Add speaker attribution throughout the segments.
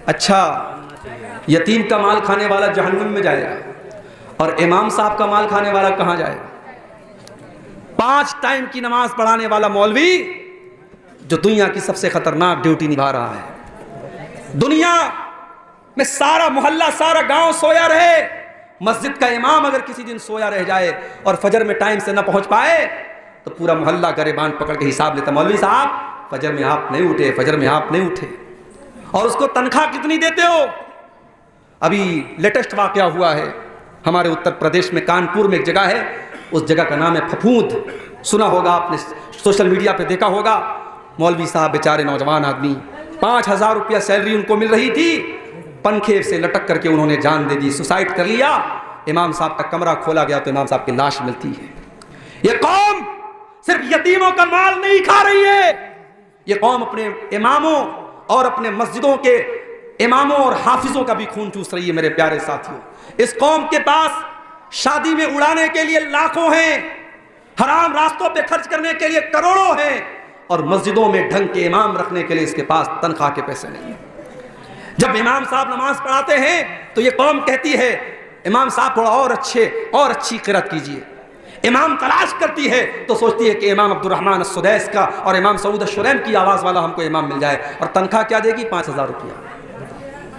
Speaker 1: اچھا یتیم کا مال کھانے والا جہنم میں جائے گا اور امام صاحب کا مال کھانے والا کہاں جائے گا؟ 5 ٹائم کی نماز پڑھانے والا مولوی جو دنیا کی سب سے خطرناک ڈیوٹی نبھا رہا ہے، دنیا میں سارا محلہ سارا گاؤں سویا رہے، مسجد کا امام اگر کسی دن سویا رہ جائے اور فجر میں ٹائم سے نہ پہنچ پائے تو پورا محلہ گریبان پکڑ کے حساب لیتا، مولوی صاحب فجر میں آپ نہیں اٹھے، فجر میں آپ نہیں اٹھے، اور اس کو تنخواہ کتنی دیتے ہو؟ ابھی لیٹسٹ واقعہ ہوا ہے ہمارے اتر پردیش میں، کانپور میں ایک جگہ ہے، اس جگہ کا نام ہے پھپھوند، سنا ہوگا آپ نے، سوشل میڈیا پہ دیکھا ہوگا۔ مولوی صاحب بیچارے نوجوان آدمی، 5,000 روپیہ سیلری ان کو مل رہی تھی، پنکھے سے لٹک کر کے انہوں نے جان دے دی، سوسائڈ کر لیا۔ امام صاحب کا کمرہ کھولا گیا تو امام صاحب کی لاش ملتی ہے۔ یہ قوم صرف یتیموں کا مال نہیں کھا رہی ہے، یہ قوم اپنے اماموں اور اپنے مسجدوں کے اماموں اور حافظوں کا بھی خون چوس رہی ہے۔ میرے پیارے ساتھیوں، اس قوم کے پاس شادی میں اڑانے کے لیے لاکھوں ہیں، حرام راستوں پہ خرچ کرنے کے لیے کروڑوں ہیں، اور مسجدوں میں ڈھنگ کے امام رکھنے کے لیے اس کے پاس تنخواہ کے پیسے نہیں ہیں۔ جب امام صاحب نماز پڑھاتے ہیں تو یہ قوم کہتی ہے امام صاحب تھوڑا اور اچھی قرات کیجئے۔ امام تلاش کرتی ہے تو سوچتی ہے کہ امام عبد الرحمن السدیس کا اور امام سعود الشریم کی آواز والا ہم کو امام مل جائے، اور تنخواہ کیا دے گی؟ 5,000 روپیہ۔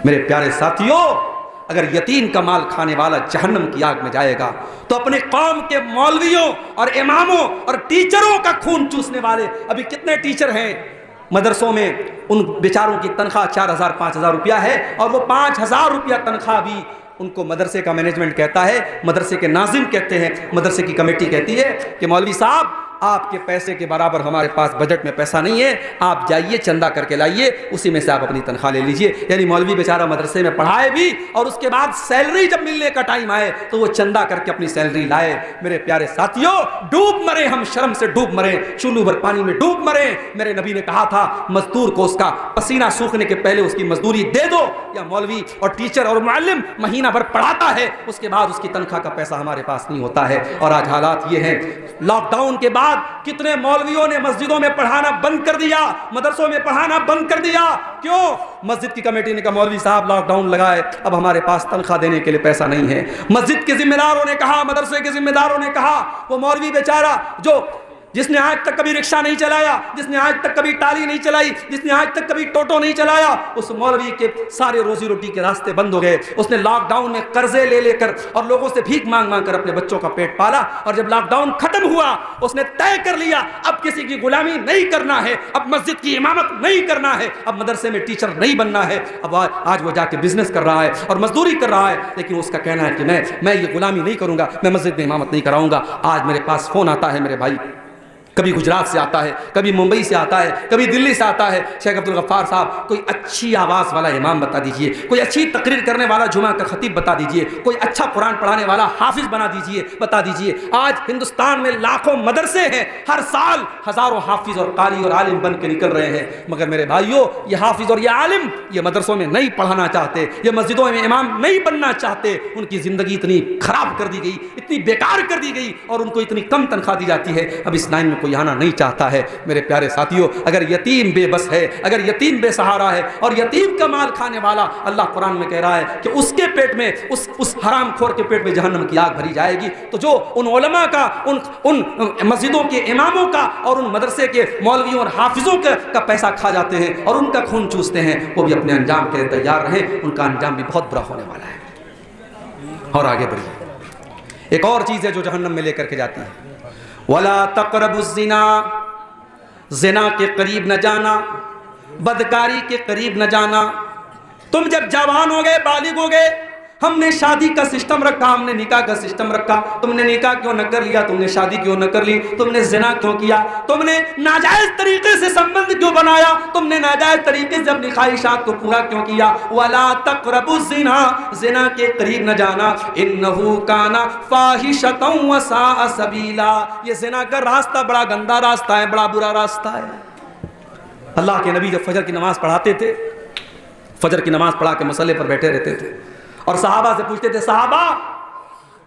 Speaker 1: میرے پیارے ساتھیوں، اگر یتیم کا مال کھانے والا جہنم کی آگ میں جائے گا تو اپنے قوم کے مولویوں اور اماموں اور ٹیچروں کا خون چوسنے والے، ابھی کتنے ٹیچر ہیں مدرسوں میں، ان بیچاروں کی تنخواہ 4,000 5,000 روپیہ ہے، اور وہ 5,000 روپیہ تنخواہ بھی ان کو مدرسے کا مینجمنٹ کہتا ہے، مدرسے کے ناظم کہتے ہیں، مدرسے کی کمیٹی کہتی ہے کہ مولوی صاحب آپ کے پیسے کے برابر ہمارے پاس بجٹ میں پیسہ نہیں ہے، آپ جائیے چندہ کر کے لائیے، اسی میں سے آپ اپنی تنخواہ لے لیجئے۔ یعنی مولوی بیچارہ مدرسے میں پڑھائے بھی اور اس کے بعد سیلری جب ملنے کا ٹائم آئے تو وہ چندہ کر کے اپنی سیلری لائے۔ میرے پیارے ساتھیوں، ڈوب مرے ہم، شرم سے ڈوب مرے، چولو بھر پانی میں ڈوب مرے۔ میرے نبی نے کہا تھا مزدور کو اس کا پسینہ سوکھنے کے پہلے اس کی مزدوری دے دو، یا مولوی اور ٹیچر اور معلم مہینہ بھر پڑھاتا ہے، اس کے بعد اس کی تنخواہ کا پیسہ ہمارے پاس نہیں ہوتا ہے۔ اور آج حالات یہ ہیں، لاک ڈاؤن کے بعد کتنے مولویوں نے مسجدوں میں پڑھانا بند کر دیا، مدرسوں میں پڑھانا بند کر دیا۔ کیوں؟ مسجد کی کمیٹی نے کہا مولوی صاحب لاک ڈاؤن لگائے، اب ہمارے پاس تنخواہ دینے کے لیے پیسہ نہیں ہے۔ مسجد کے ذمہ داروں نے کہا، مدرسے کے ذمہ داروں نے کہا، وہ مولوی بیچارہ جس نے آج تک کبھی رکشہ نہیں چلایا، جس نے آج تک کبھی ٹالی نہیں چلائی، جس نے آج تک کبھی ٹوٹو نہیں چلایا، اس مولوی کے سارے روزی روٹی کے راستے بند ہو گئے۔ اس نے لاک ڈاؤن میں قرضے لے کر اور لوگوں سے بھیک مانگ کر اپنے بچوں کا پیٹ پالا، اور جب لاک ڈاؤن ختم ہوا اس نے طے کر لیا اب کسی کی غلامی نہیں کرنا ہے، اب مسجد کی امامت نہیں کرنا ہے، اب مدرسے میں ٹیچر نہیں بننا ہے۔ اب آج وہ جا کے بزنس کر رہا ہے اور مزدوری کر رہا ہے، لیکن اس کا کہنا ہے کہ میں یہ غلامی نہیں کروں گا، میں مسجد میں امامت نہیں کراؤں گا۔ آج میرے پاس فون آتا ہے میرے بھائی، کبھی گجرات سے آتا ہے، کبھی ممبئی سے آتا ہے، کبھی دلی سے آتا ہے، شیخ عبد الغفار صاحب کوئی اچھی آواز والا امام بتا دیجئے، کوئی اچھی تقریر کرنے والا جمعہ کا خطیب بتا دیجئے، کوئی اچھا قرآن پڑھانے والا حافظ بنا دیجئے، بتا دیجئے۔ آج ہندوستان میں لاکھوں مدرسے ہیں، ہر سال ہزاروں حافظ اور قاری اور عالم بن کے نکل رہے ہیں، مگر میرے بھائیوں یہ حافظ اور یہ عالم یہ مدرسوں میں نہیں پڑھانا چاہتے، یہ مسجدوں میں امام نہیں بننا چاہتے۔ ان کی زندگی اتنی خراب کر دی گئی، اتنی بیکار کر دی گئی، اور ان کو اتنی کم تنخواہ دی جاتی ہے، اب اس لائن میں کوئی آنا نہیں چاہتا ہے۔ میرے پیارے ساتھیوں، اگر یتیم بے بس ہے، اگر یتیم بے سہارا ہے، اور یتیم کا مال کھانے والا، اللہ قرآن میں کہہ رہا ہے کہ اس کے پیٹ میں اس حرام خور کے پیٹ میں جہنم کی آگ بھری جائے گی۔ تو جو ان علماء کا، ان مسجدوں کے اماموں کا اور ان مدرسے کے مولویوں اور حافظوں کا پیسہ کھا جاتے ہیں اور ان کا خون چوستے ہیں، وہ بھی اپنے انجام کے لیے تیار رہیں، ان کا انجام بھی بہت برا ہونے والا ہے۔ اور آگے بڑھیے، ایک اور چیز ہے جو جہنم میں لے کر کے جاتی ہے، وَلَا تَقْرَبُوا الزِّنَا، زنا کے قریب نہ جانا، بدکاری کے قریب نہ جانا۔ تم جب جوان ہو گئے، بالغ ہو گئے، ہم نے شادی کا سسٹم رکھا، ہم نے نکاح کا سسٹم رکھا، تم نے نکاح کیوں نہ کر لیا، تم نے شادی کیوں نہ کر لی، تم نے زنا کیوں کیا، تم نے ناجائز طریقے سے سنبندھ کیوں بنایا، تم نے ناجائز طریقے سے اپنی خواہشات کو پورا کیوں کیا۔ وَلَا تَقْرَبُوا الزِّنَا، زنا کے قریب نہ جانا، إِنَّهُ كَانَ فَاحِشَةً وَسَاءَ سَبِيلًا، یہ زنا کا راستہ بڑا گندا راستہ ہے، بڑا برا راستہ ہے۔ اللہ کے نبی جب فجر کی نماز پڑھاتے تھے، فجر کی نماز پڑھا کے مصلی پر بیٹھے رہتے تھے اور صحابہ سے پوچھتے تھے، صحابہ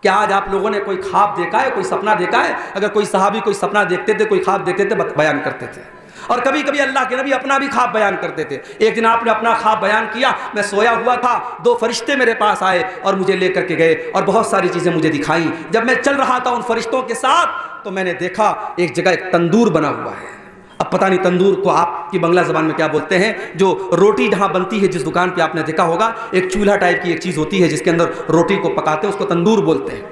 Speaker 1: کیا آج آپ لوگوں نے کوئی خواب دیکھا ہے، کوئی سپنا دیکھا ہے؟ اگر کوئی صحابی کوئی سپنا دیکھتے تھے، کوئی خواب دیکھتے تھے، بیان کرتے تھے۔ اور کبھی کبھی اللہ کے نبی اپنا بھی خواب بیان کرتے تھے. ایک دن آپ نے اپنا خواب بیان کیا, میں سویا ہوا تھا, 2 فرشتے میرے پاس آئے اور مجھے لے کر کے گئے اور بہت ساری چیزیں مجھے دکھائیں. جب میں چل رہا تھا ان فرشتوں کے ساتھ تو میں نے دیکھا ایک جگہ ایک تندور بنا ہوا ہے. اب پتہ نہیں تندور کو آپ کی بنگلہ زبان میں کیا بولتے ہیں, جو روٹی جہاں بنتی ہے, جس دکان پہ آپ نے دیکھا ہوگا ایک چولہا ٹائپ کی ایک چیز ہوتی ہے جس کے اندر روٹی کو پکاتے ہیں, اس کو تندور بولتے ہیں.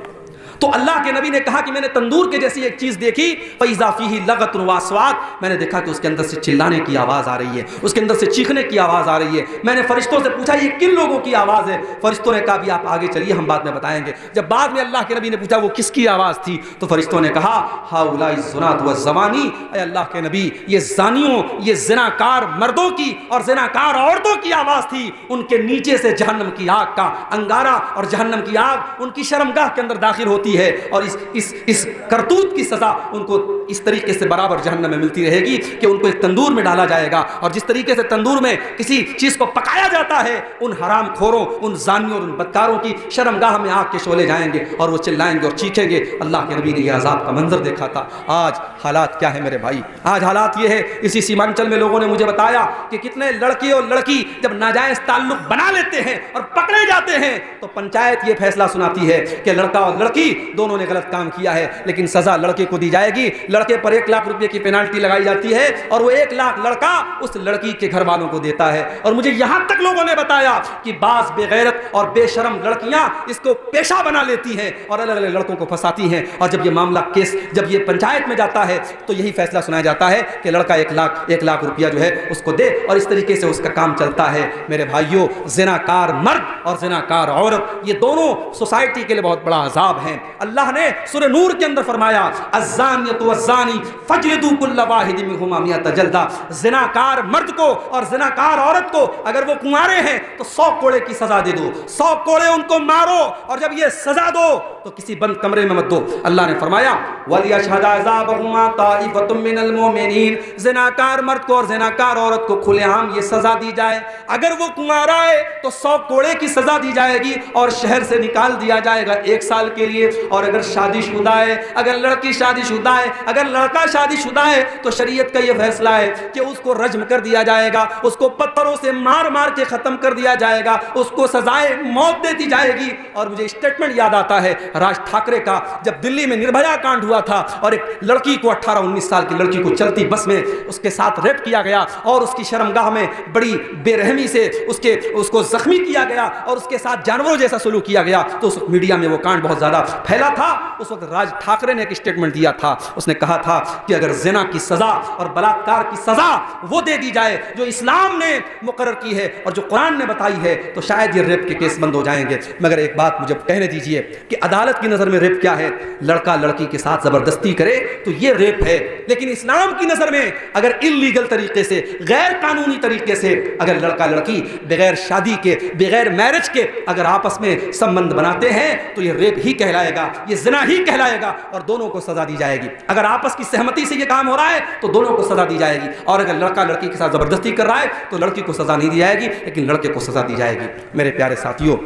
Speaker 1: تو اللہ کے نبی نے کہا کہ میں نے تندور کے جیسی ایک چیز دیکھی, فَإِذَا فِيهِ لَغَةٌ وَأَصْوَاتٌ, میں نے دیکھا کہ اس کے اندر سے چلانے کی آواز آ رہی ہے, اس کے اندر سے چیخنے کی آواز آ رہی ہے. میں نے فرشتوں سے پوچھا یہ کن لوگوں کی آواز ہے؟ فرشتوں نے کہا بھی آپ آگے چلیے, ہم بعد میں بتائیں گے. جب بعد میں اللہ کے نبی نے پوچھا وہ کس کی آواز تھی, تو فرشتوں نے کہا ہؤلاء الزنات والزوانی, اے اللہ کے نبی یہ زانیوں, یہ زناکار مردوں کی اور زناکار عورتوں کی آواز تھی. ان کے نیچے سے جہنم کی آگ کا انگارہ اور جہنم کی آگ ان کی شرمگاہ کے اندر داخل ہوتی ہے, اور اس کرتوت کی سزا ان کو اس طریقے سے برابر جہنم میں ملتی رہے گی کہ ان کو ایک تندور میں ڈالا جائے گا. اور جس طریقے سے تندور میں کسی چیز کو پکایا جاتا ہے, ان حرام خوروں, ان زانیوں اور ان بدکاروں کی شرمگاہ میں آگ کے شعلے جائیں گے اور وہ چلائیں گے اور چیخیں گے. اللہ کے نبی نے یہ عذاب کا منظر دیکھا تھا. آج حالات کیا ہے میرے بھائی؟ آج حالات یہ ہے, اسی سیمانچل میں لوگوں نے مجھے بتایا کہ کتنے لڑکے اور لڑکی جب ناجائز تعلق بنا لیتے ہیں اور پکڑے جاتے ہیں تو پنچایت یہ فیصلہ سناتی ہے کہ لڑکا اور لڑکی دونوں نے غلط کام کیا ہے, لیکن سزا لڑکے کو دی جائے گی. لڑکے پر 1 لاکھ روپے کی پینالٹی لگائی جاتی ہے اور وہ 1 لاکھ لڑکا اس لڑکی کے گھر والوں کو دیتا ہے. اور مجھے یہاں تک لوگوں نے بتایا کہ بعض بے غیرت اور بے شرم لڑکیاں اس کو پیشہ بنا لیتی ہیں اور الگ الگ لڑکوں کو پھنساتی ہیں, اور جب یہ معاملہ کیس جب یہ پنچایت میں جاتا ہے تو یہی فیصلہ سنایا جاتا ہے کہ لڑکا 1 لاکھ روپیہ جو ہے اس کو دے, اور اس طریقے سے اس کا کام چلتا ہے. میرے بھائیوں, زناکار مرد اور زناکار عورت یہ دونوں سوسائٹی کے لیے بہت بڑا عذاب ہیں. اللہ نے سورہ نور کے اندر فرمایا الزانیۃ والزانی فاجلدوا کل واحد منہما 100 جلدہ, زناکار مرد کو اور زناکار عورت کو اگر وہ کنوارے ہیں تو 100 کوڑے کی سزا دے دو, 100 کوڑے ان کو مارو, اور جب یہ سزا دو تو کسی بند کمرے میں مت دو. اللہ نے فرمایا وَلْيَشْهَدْ عَذَابَهُمَا طَائِفَةٌ مِّنَ الْمُؤْمِنِينَ, زناکار مرد کو اور زناکار عورت کو کھلے عام یہ سزا دی جائے. اگر وہ کنوارا ہے تو 100 کوڑے کی سزا دی جائے گی اور شہر سے نکال دیا جائے گا 1 سال کے لیے. اور اگر شادی شدہ ہے, اگر لڑکی شادی شدہ ہے, اگر لڑکا شادی شدہ ہے تو شریعت کا یہ فیصلہ ہے کہ اس کو رجم کر دیا جائے گا, اس کو پتھروں سے مار مار کے ختم کر دیا جائے گا, اس کو سزائے موت دے دی جائے گی. اور مجھے اسٹیٹمنٹ یاد آتا ہے راج ٹھاکرے کا, جب دلی میں نربھیا کانڈ ہوا تھا اور ایک لڑکی کو 18-19 سال کی لڑکی کو چلتی بس میں اس کے ساتھ ریپ کیا گیا اور اس کی شرمگاہ میں بڑی بے رحمی سے اس کو زخمی کیا گیا اور اس کے ساتھ جانوروں جیسا سلوک کیا گیا, تو اس میڈیا میں وہ کانڈ بہت زیادہ پھیلا تھا. اس وقت راج ٹھاکرے نے ایک اسٹیٹمنٹ دیا تھا, اس نے کہا تھا کہ اگر زنا کی سزا اور بلاکار کی سزا وہ دے دی جائے جو اسلام نے مقرر کی ہے اور جو قرآن نے بتائی ہے تو شاید یہ ریپ کے کیس بند ہو جائیں گے. مگر ایک بات مجھے کہنے دیجئے کہ عدالت کی نظر میں ریپ کیا ہے؟ لڑکا لڑکی کے ساتھ زبردستی کرے تو یہ ریپ ہے, لیکن اسلام کی نظر میں اگر انلیگل طریقے سے, غیر قانونی طریقے سے اگر لڑکا لڑکی بغیر شادی کے, بغیر میرج کے اگر آپس میں سمبند بناتے ہیں تو یہ ریپ ہی کہلائے گا, یہ زنا ہی کہلائے گا اور دونوں کو سزا دی جائے گی. اگر آپس کی سہمتی سے یہ کام ہو رہا ہے تو دونوں کو سزا دی جائے گی, اور اگر لڑکا لڑکی کے ساتھ زبردستی کر رہا ہے تو لڑکی کو سزا نہیں دی جائے گی لیکن لڑکے کو سزا دی جائے گی. میرے پیارے ساتھیوں,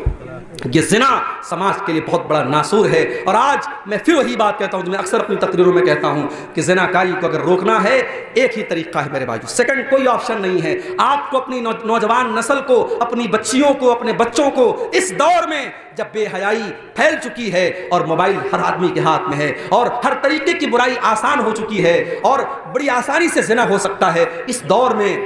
Speaker 1: یہ زنا سماج کے لیے بہت بڑا ناسور ہے. اور آج میں پھر وہی بات کہتا ہوں جو میں اکثر اپنی تقریروں میں کہتا ہوں کہ زناکاری کو اگر روکنا ہے ایک ہی طریقہ ہے میرے بھائیو, سیکنڈ کوئی آپشن نہیں ہے. آپ کو اپنی نوجوان نسل کو, اپنی بچیوں کو, اپنے بچوں کو اس دور میں جب بے حیائی پھیل چکی ہے اور موبائل ہر آدمی کے ہاتھ میں ہے اور ہر طریقے کی برائی آسان ہو چکی ہے اور بڑی آسانی سے زنا ہو سکتا ہے, اس دور میں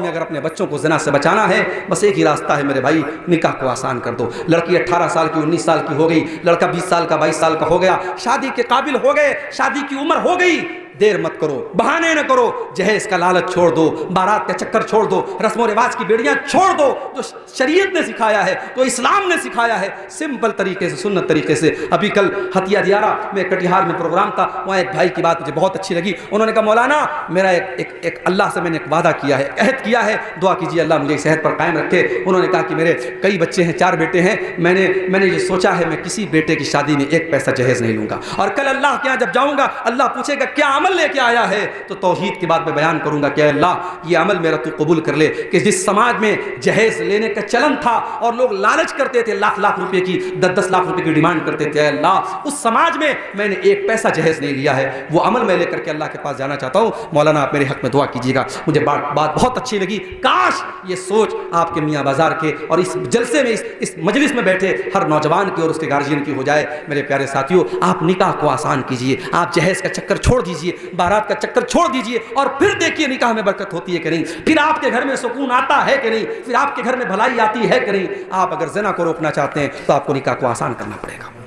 Speaker 1: اگر اپنے بچوں کو زنا سے بچانا ہے بس ایک ہی راستہ ہے میرے بھائی, نکاح کو آسان کر دو. لڑکی 18 سال کی 19 سال کی ہو گئی, لڑکا 20 سال کا 22 سال کا ہو گیا, شادی کے قابل ہو گئے, شادی کی عمر ہو گئی, دیر مت کرو, بہانے نہ کرو, جہیز کا لالچ چھوڑ دو, بارات کا چکر چھوڑ دو, رسم و رواج کی بیڑیاں چھوڑ دو. جو شریعت نے سکھایا ہے, جو اسلام نے سکھایا ہے, سمپل طریقے سے, سنت طریقے سے. ابھی کل ہتھیہ دیارہ میں کٹیہار میں پروگرام تھا, وہاں ایک بھائی کی بات مجھے بہت اچھی لگی. انہوں نے کہا مولانا میرا ایک اللہ سے میں نے ایک وعدہ کیا ہے, عہد کیا ہے, دعا کیجیے اللہ مجھے صحت پر قائم رکھے. انہوں نے کہا کہ میرے کئی بچے ہیں, 4 بیٹے ہیں, میں نے یہ سوچا ہے میں کسی بیٹے کی شادی میں 1 پیسہ جہیز نہیں لوں گا, اور کل اللہ کے یہاں جب جاؤں گا اللہ پوچھے گا کیا عمل لے کے آیا ہے تو توحید کی بات میں بیان کروں گا کہ اے اللہ یہ عمل میرا تو قبول کر لے کہ جس سماج میں جہیز لینے کا چلن تھا اور لوگ لالچ کرتے تھے، لاکھ لاکھ روپے کی 10-10 لاکھ روپے کی ڈیمانڈ کرتے تھے، اے اللہ اس سماج میں نے ایک پیسہ جہیز نہیں لیا ہے، وہ عمل میں لے کر کے اللہ کے پاس جانا چاہتا ہوں۔ مولانا آپ میرے حق میں دعا کیجیے گا۔ مجھے بات بہت اچھی لگی، کاش یہ سوچ آپ کے میاں بازار کے اور اس جلسے میں اس مجلس میں بیٹھے ہر نوجوان کی اور اس کے گارجین کی ہو جائے۔ میرے پیارے ساتھیوں، آپ نکاح کو آسان کیجیے، آپ جہیز کا چکر چھوڑ دیجیے، بارات کا چکر چھوڑ دیجیے، اور پھر دیکھیے نکاح میں برکت ہوتی ہے کہ نہیں، پھر آپ کے گھر میں سکون آتا ہے کہ نہیں، پھر آپ کے گھر میں بھلائی آتی ہے کہ نہیں۔ آپ اگر زنا کو روکنا چاہتے ہیں تو آپ کو نکاح کو آسان کرنا پڑے گا۔